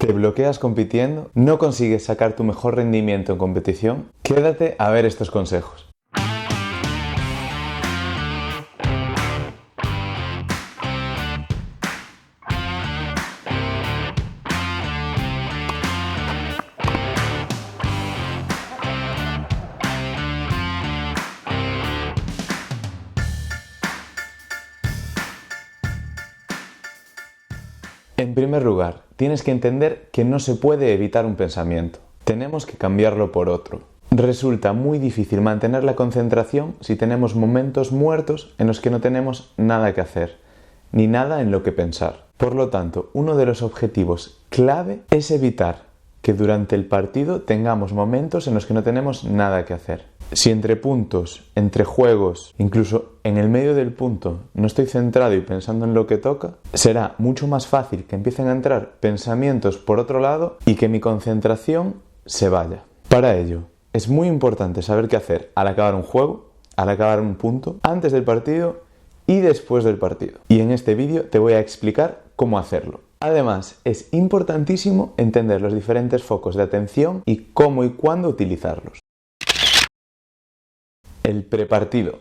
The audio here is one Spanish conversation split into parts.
¿Te bloqueas compitiendo? ¿No consigues sacar tu mejor rendimiento en competición? Quédate a ver estos consejos. En primer lugar, tienes que entender que no se puede evitar un pensamiento. Tenemos que cambiarlo por otro. Resulta muy difícil mantener la concentración si tenemos momentos muertos en los que no tenemos nada que hacer, ni nada en lo que pensar. Por lo tanto, uno de los objetivos clave es evitar que durante el partido tengamos momentos en los que no tenemos nada que hacer. Si entre puntos, entre juegos, incluso en el medio del punto no estoy centrado y pensando en lo que toca, será mucho más fácil que empiecen a entrar pensamientos por otro lado y que mi concentración se vaya. Para ello, es muy importante saber qué hacer al acabar un juego, al acabar un punto, antes del partido y después del partido. Y en este vídeo te voy a explicar cómo hacerlo. Además, es importantísimo entender los diferentes focos de atención y cómo y cuándo utilizarlos. El prepartido.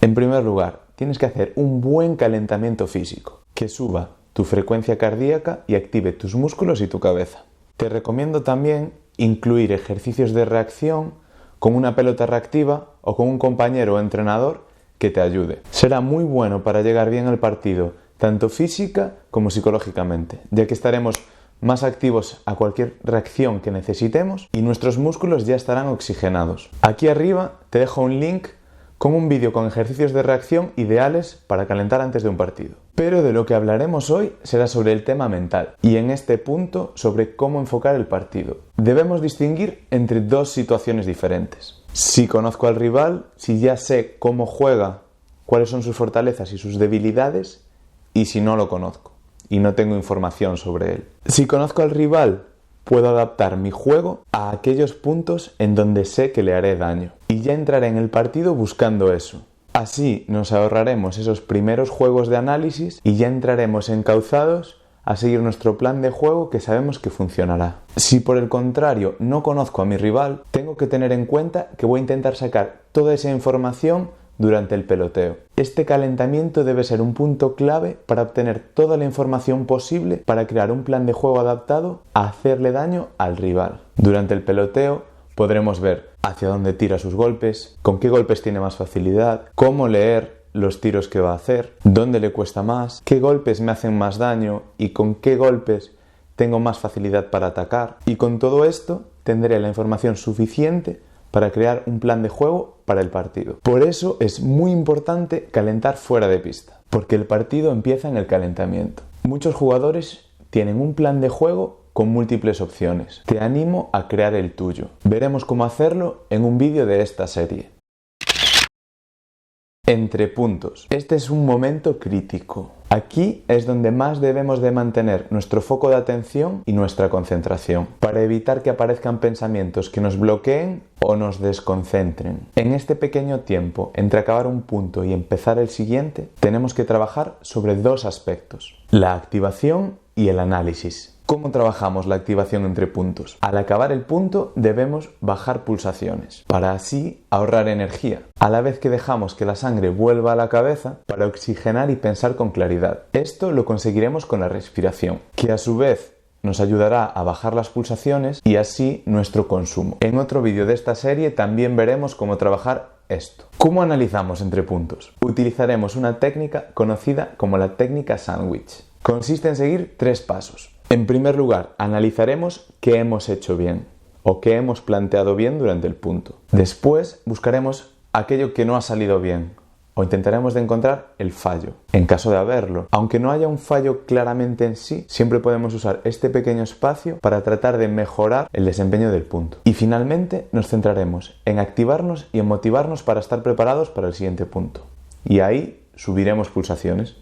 En primer lugar, tienes que hacer un buen calentamiento físico, que suba tu frecuencia cardíaca y active tus músculos y tu cabeza. Te recomiendo también incluir ejercicios de reacción con una pelota reactiva o con un compañero o entrenador que te ayude. Será muy bueno para llegar bien al partido, tanto física como psicológicamente, ya que estaremos más activos a cualquier reacción que necesitemos y nuestros músculos ya estarán oxigenados. Aquí arriba te dejo un link con un vídeo con ejercicios de reacción ideales para calentar antes de un partido. Pero de lo que hablaremos hoy será sobre el tema mental y en este punto sobre cómo enfocar el partido. Debemos distinguir entre dos situaciones diferentes. Si conozco al rival, si ya sé cómo juega, cuáles son sus fortalezas y sus debilidades, y si no lo conozco y no tengo información sobre él. Si conozco al rival, puedo adaptar mi juego a aquellos puntos en donde sé que le haré daño y ya entraré en el partido buscando eso. Así nos ahorraremos esos primeros juegos de análisis y ya entraremos encauzados a seguir nuestro plan de juego que sabemos que funcionará. Si por el contrario no conozco a mi rival, tengo que tener en cuenta que voy a intentar sacar toda esa información durante el peloteo. Este calentamiento debe ser un punto clave para obtener toda la información posible para crear un plan de juego adaptado a hacerle daño al rival. Durante el peloteo podremos ver hacia dónde tira sus golpes, con qué golpes tiene más facilidad, cómo leer los tiros que va a hacer, dónde le cuesta más, qué golpes me hacen más daño y con qué golpes tengo más facilidad para atacar. Y con todo esto tendré la información suficiente para crear un plan de juego para el partido. Por eso es muy importante calentar fuera de pista, porque el partido empieza en el calentamiento. Muchos jugadores tienen un plan de juego con múltiples opciones. Te animo a crear el tuyo. Veremos cómo hacerlo en un vídeo de esta serie. Entre puntos. Este es un momento crítico. Aquí es donde más debemos de mantener nuestro foco de atención y nuestra concentración, para evitar que aparezcan pensamientos que nos bloqueen o nos desconcentren. En este pequeño tiempo entre acabar un punto y empezar el siguiente, tenemos que trabajar sobre dos aspectos: la activación y el análisis. ¿Cómo trabajamos la activación entre puntos? Al acabar el punto debemos bajar pulsaciones, para así ahorrar energía, a la vez que dejamos que la sangre vuelva a la cabeza para oxigenar y pensar con claridad. Esto lo conseguiremos con la respiración, que a su vez nos ayudará a bajar las pulsaciones y así nuestro consumo. En otro vídeo de esta serie también veremos cómo trabajar esto. ¿Cómo analizamos entre puntos? Utilizaremos una técnica conocida como la técnica sándwich. Consiste en seguir 3 pasos. En primer lugar, analizaremos qué hemos hecho bien o qué hemos planteado bien durante el punto. Después buscaremos aquello que no ha salido bien o intentaremos de encontrar el fallo, en caso de haberlo. Aunque no haya un fallo claramente en sí, siempre podemos usar este pequeño espacio para tratar de mejorar el desempeño del punto. Y finalmente nos centraremos en activarnos y en motivarnos para estar preparados para el siguiente punto. Y ahí subiremos pulsaciones.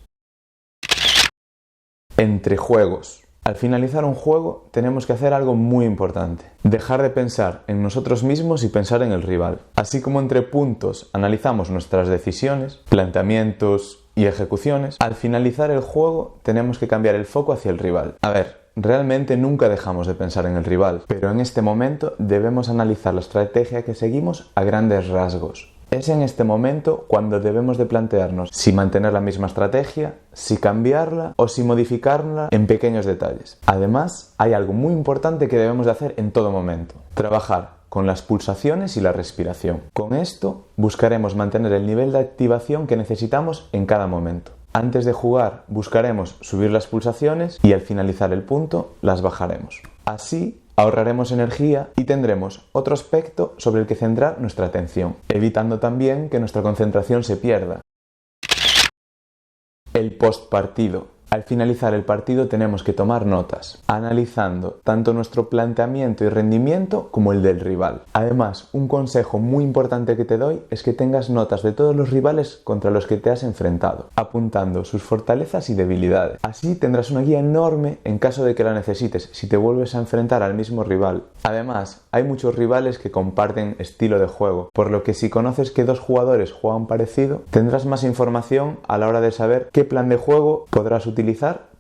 Entre juegos. Al finalizar un juego tenemos que hacer algo muy importante: dejar de pensar en nosotros mismos y pensar en el rival. Así como entre puntos analizamos nuestras decisiones, planteamientos y ejecuciones, al finalizar el juego tenemos que cambiar el foco hacia el rival. A ver, realmente nunca dejamos de pensar en el rival, pero en este momento debemos analizar la estrategia que seguimos a grandes rasgos. Es en este momento cuando debemos de plantearnos si mantener la misma estrategia, si cambiarla o si modificarla en pequeños detalles. Además, hay algo muy importante que debemos de hacer en todo momento: trabajar con las pulsaciones y la respiración. Con esto buscaremos mantener el nivel de activación que necesitamos en cada momento. Antes de jugar buscaremos subir las pulsaciones y al finalizar el punto las bajaremos. Así ahorraremos energía y tendremos otro aspecto sobre el que centrar nuestra atención, evitando también que nuestra concentración se pierda. El postpartido. Al finalizar el partido tenemos que tomar notas, analizando tanto nuestro planteamiento y rendimiento como el del rival. Además, un consejo muy importante que te doy es que tengas notas de todos los rivales contra los que te has enfrentado, apuntando sus fortalezas y debilidades. Así tendrás una guía enorme en caso de que la necesites si te vuelves a enfrentar al mismo rival. Además, hay muchos rivales que comparten estilo de juego, por lo que si conoces que dos jugadores juegan parecido, tendrás más información a la hora de saber qué plan de juego podrás utilizar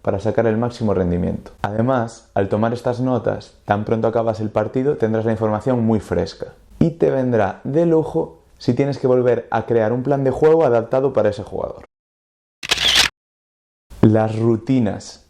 para sacar el máximo rendimiento. Además, al tomar estas notas, tan pronto acabas el partido tendrás la información muy fresca y te vendrá de lujo si tienes que volver a crear un plan de juego adaptado para ese jugador. Las rutinas.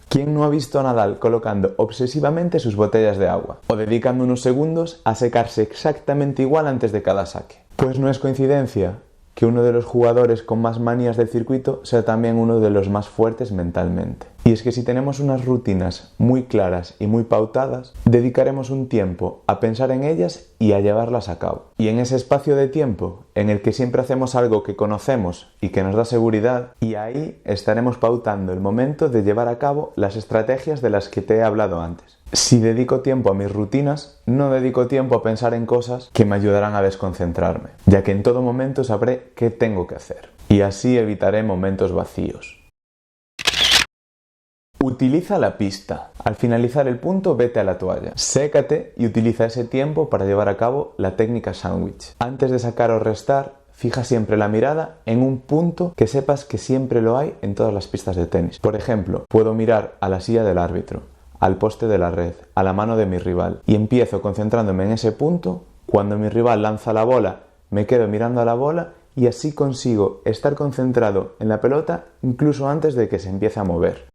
¿Quién no ha visto a Nadal colocando obsesivamente sus botellas de agua o dedicando unos segundos a secarse exactamente igual antes de cada saque? Pues no es coincidencia que uno de los jugadores con más manías del circuito sea también uno de los más fuertes mentalmente. Y es que si tenemos unas rutinas muy claras y muy pautadas, dedicaremos un tiempo a pensar en ellas y a llevarlas a cabo. Y en ese espacio de tiempo en el que siempre hacemos algo que conocemos y que nos da seguridad, y ahí estaremos pautando el momento de llevar a cabo las estrategias de las que te he hablado antes. Si dedico tiempo a mis rutinas, no dedico tiempo a pensar en cosas que me ayudarán a desconcentrarme, ya que en todo momento sabré qué tengo que hacer. Y así evitaré momentos vacíos. Utiliza la pista. Al finalizar el punto, vete a la toalla. Sécate y utiliza ese tiempo para llevar a cabo la técnica sándwich. Antes de sacar o restar, fija siempre la mirada en un punto que sepas que siempre lo hay en todas las pistas de tenis. Por ejemplo, puedo mirar a la silla del árbitro, al poste de la red, a la mano de mi rival, y empiezo concentrándome en ese punto. Cuando mi rival lanza la bola, me quedo mirando a la bola y así consigo estar concentrado en la pelota incluso antes de que se empiece a mover.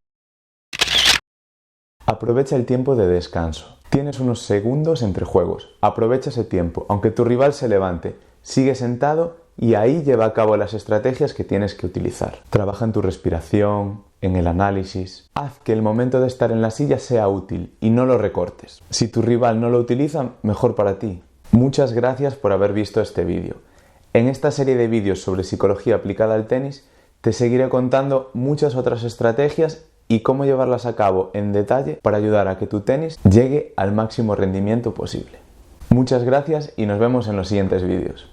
Aprovecha el tiempo de descanso. Tienes unos segundos entre juegos. Aprovecha ese tiempo. Aunque tu rival se levante, sigue sentado y ahí lleva a cabo las estrategias que tienes que utilizar. Trabaja en tu respiración, en el análisis. Haz que el momento de estar en la silla sea útil y no lo recortes. Si tu rival no lo utiliza, mejor para ti. Muchas gracias por haber visto este vídeo. En esta serie de vídeos sobre psicología aplicada al tenis, te seguiré contando muchas otras estrategias y cómo llevarlas a cabo en detalle para ayudar a que tu tenis llegue al máximo rendimiento posible. Muchas gracias y nos vemos en los siguientes vídeos.